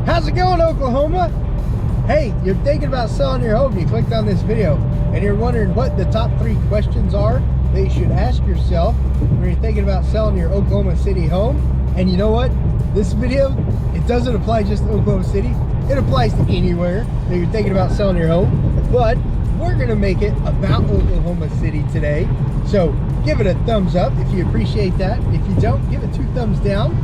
How's it going, Oklahoma? Hey, you're thinking about selling your home. You clicked on this video and you're wondering what the top 3 questions are that you should ask yourself when you're thinking about selling your Oklahoma City home. And you know what? This video, it doesn't apply just to Oklahoma City. It applies to anywhere that you're thinking about selling your home. But we're going to make it about Oklahoma City today. So give it a thumbs up if you appreciate that. If you don't, give it 2 thumbs down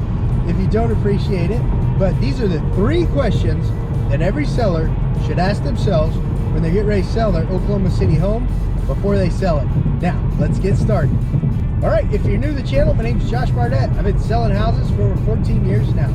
if you don't appreciate it. But these are the 3 questions that every seller should ask themselves when they get ready to sell their Oklahoma City home before they sell it. Now, let's get started. All right, if you're new to the channel, my name is Josh Barnett. I've been selling houses for over 14 years now.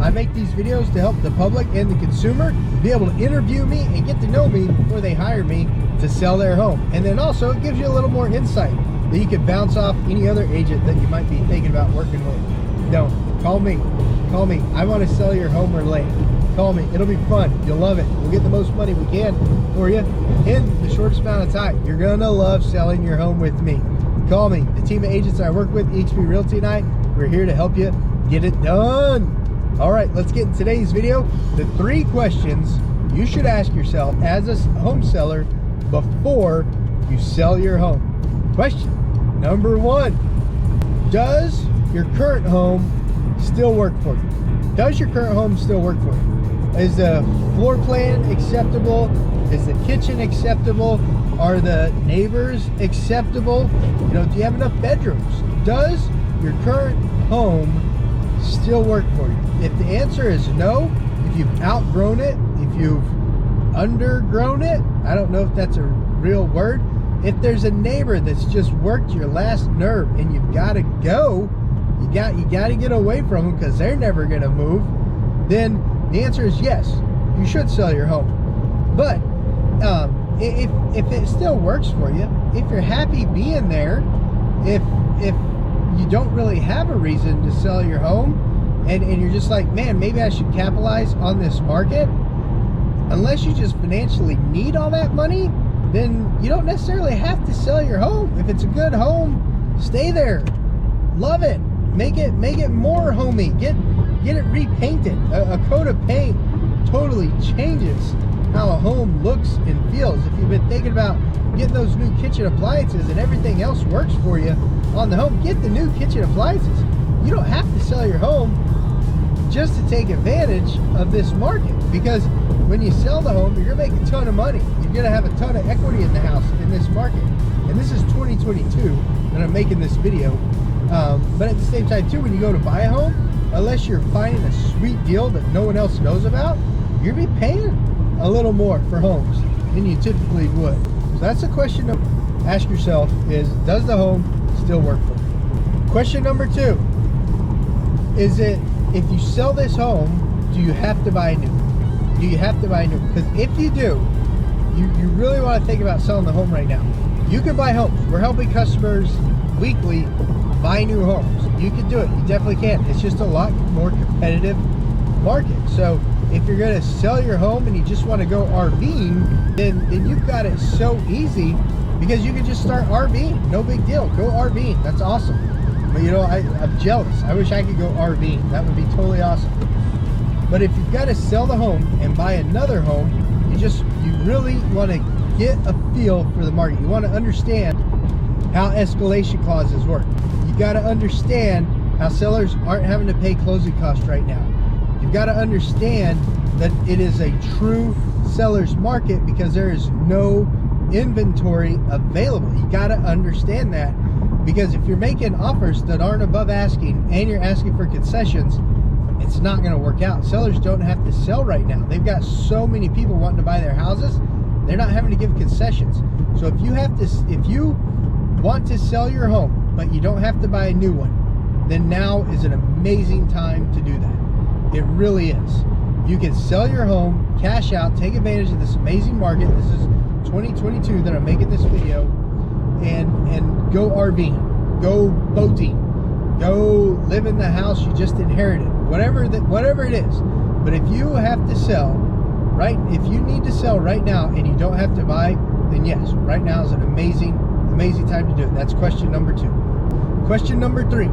I make these videos to help the public and the consumer be able to interview me and get to know me before they hire me to sell their home. And then also it gives you a little more insight that you can bounce off any other agent that you might be thinking about working with. No, call me. Call me. I want to sell your home or land. Call me. It'll be fun. You'll love it. We'll get the most money we can for you in the shortest amount of time. You're going to love selling your home with me. Call me. The team of agents I work with, eXp Realty and I, we're here to help you get it done. All right, let's get in today's video. The 3 questions you should ask yourself as a home seller before you sell your home. Question number 1, does your current home still work for you? Does your current home still work for you? Is the floor plan acceptable? Is the kitchen acceptable? Are the neighbors acceptable? You know, do you have enough bedrooms? Does your current home still work for you? If the answer is no, if you've outgrown it, if you've undergrown it, I don't know if that's a real word. If there's a neighbor that's just worked your last nerve and you've got to go, you got to get away from them because they're never going to move, then the answer is yes, you should sell your home. But if it still works for you, if you're happy being there, if you don't really have a reason to sell your home, and you're just like, man, maybe I should capitalize on this market, unless you just financially need all that money, then you don't necessarily have to sell your home. If it's a good home, stay there, love it, make it more homey, get it repainted. A coat of paint totally changes how a home looks and feels. If you've been thinking about getting those new kitchen appliances and everything else works for you on the home, get the new kitchen appliances. You don't have to sell your home just to take advantage of this market, because when you sell the home, you're gonna make a ton of money. You're gonna have a ton of equity in the house in this market. And this is 2022 that I'm making this video. But at the same time too, when you go to buy a home, unless you're finding a sweet deal that no one else knows about, you're gonna be paying a little more for homes than you typically would. So that's a question to ask yourself, is does the home still work for you? Question number 2, is it, if you sell this home, do you have to buy new? Do you have to buy new? Because if you do, you really want to think about selling the home right now. You can buy homes. We're helping customers weekly buy new homes. You can do it. You definitely can. It's just a lot more competitive market. So if you're going to sell your home and you just want to go RVing, then you've got it so easy, because you can just start RVing. No big deal. Go RVing. That's awesome. But you know, I'm jealous. I wish I could go RVing. That would be totally awesome. But if you've got to sell the home and buy another home, you really want to get a feel for the market. You want to understand how escalation clauses work. You got to understand how sellers aren't having to pay closing costs right now. You've got to understand that it is a true seller's market because there is no inventory available. You got to understand that, because if you're making offers that aren't above asking and you're asking for concessions, it's not going to work out. Sellers don't have to sell right now. They've got so many people wanting to buy their houses, they're not having to give concessions. So if you want to sell your home but you don't have to buy a new one, then now is an amazing time to do that. It really is. You can sell your home, cash out, take advantage of this amazing market. This is 2022 that I'm making this video, and go RVing, go boating, go live in the house you just inherited, whatever it is. But if you have to sell, right, if you need to sell right now and you don't have to buy, then yes, right now is an amazing time to do it. That's question number 2. Question number 3.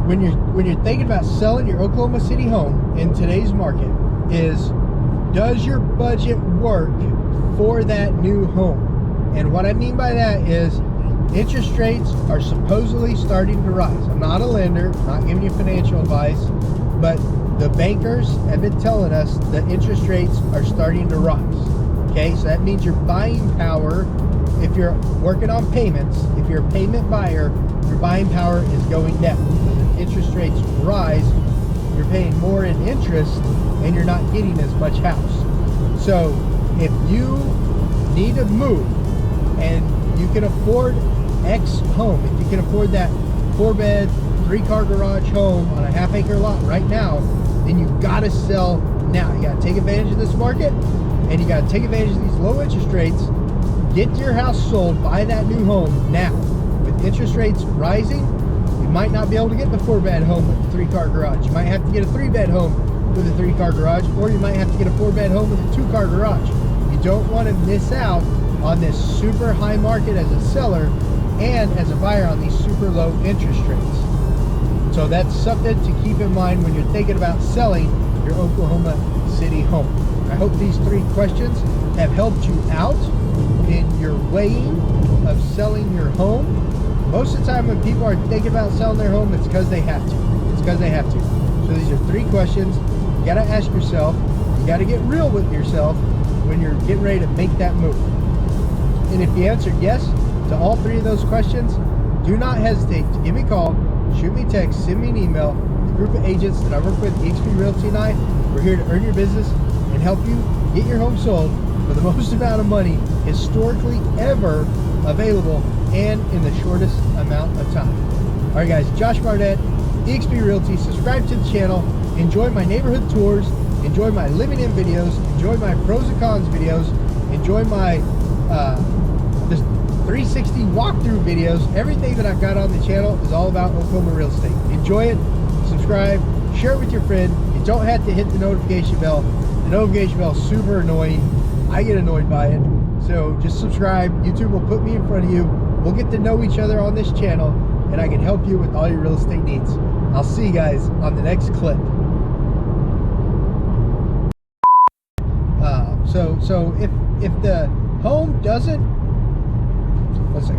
when you're thinking about selling your Oklahoma City home in today's market is, does your budget work for that new home? And what I mean by that is, interest rates are supposedly starting to rise. I'm not a lender, I'm not giving you financial advice, but the bankers have been telling us that interest rates are starting to rise. Okay, so that means your buying power, if you're working on payments, if you're a payment buyer, your buying power is going down. If interest rates rise, you're paying more in interest and you're not getting as much house. So if you need to move and you can afford X home, if you can afford that 4-bed, 3-car garage home on a half-acre lot right now, then you gotta sell now. You gotta take advantage of this market, and you gotta take advantage of these low interest rates. Get your house sold, buy that new home now. With interest rates rising, you might not be able to get the 4-bed home with a 3-car garage. You might have to get a 3-bed home with a 3-car garage, or you might have to get a 4-bed home with a 2-car garage. You don't want to miss out on this super high market as a seller and as a buyer on these super low interest rates. So that's something to keep in mind when you're thinking about selling your Oklahoma City home. I hope these 3 questions have helped you out in your weighing of selling your home. Most of the time when people are thinking about selling their home, it's because they have to. It's because they have to. So these are 3 questions you got to ask yourself. You got to get real with yourself when you're getting ready to make that move. And if you answered yes to all 3 of those questions, do not hesitate to give me a call, shoot me a text, send me an email. The group of agents that I work with, eXp Realty and I, we're here to earn your business and help you get your home sold for the most amount of money historically ever available and in the shortest amount of time. All right, guys, Josh Barnett, eXp Realty. Subscribe to the channel. Enjoy my neighborhood tours. Enjoy my living in videos. Enjoy my pros and cons videos. Enjoy my just 360 walkthrough videos. Everything that I've got on the channel is all about Oklahoma real estate. Enjoy it. Subscribe. Share it with your friend. You don't have to hit the notification bell. The notification bell is super annoying. I get annoyed by it. So just subscribe. YouTube will put me in front of you. We'll get to know each other on this channel, and I can help you with all your real estate needs. I'll see you guys on the next clip. So if the home doesn't, let's see.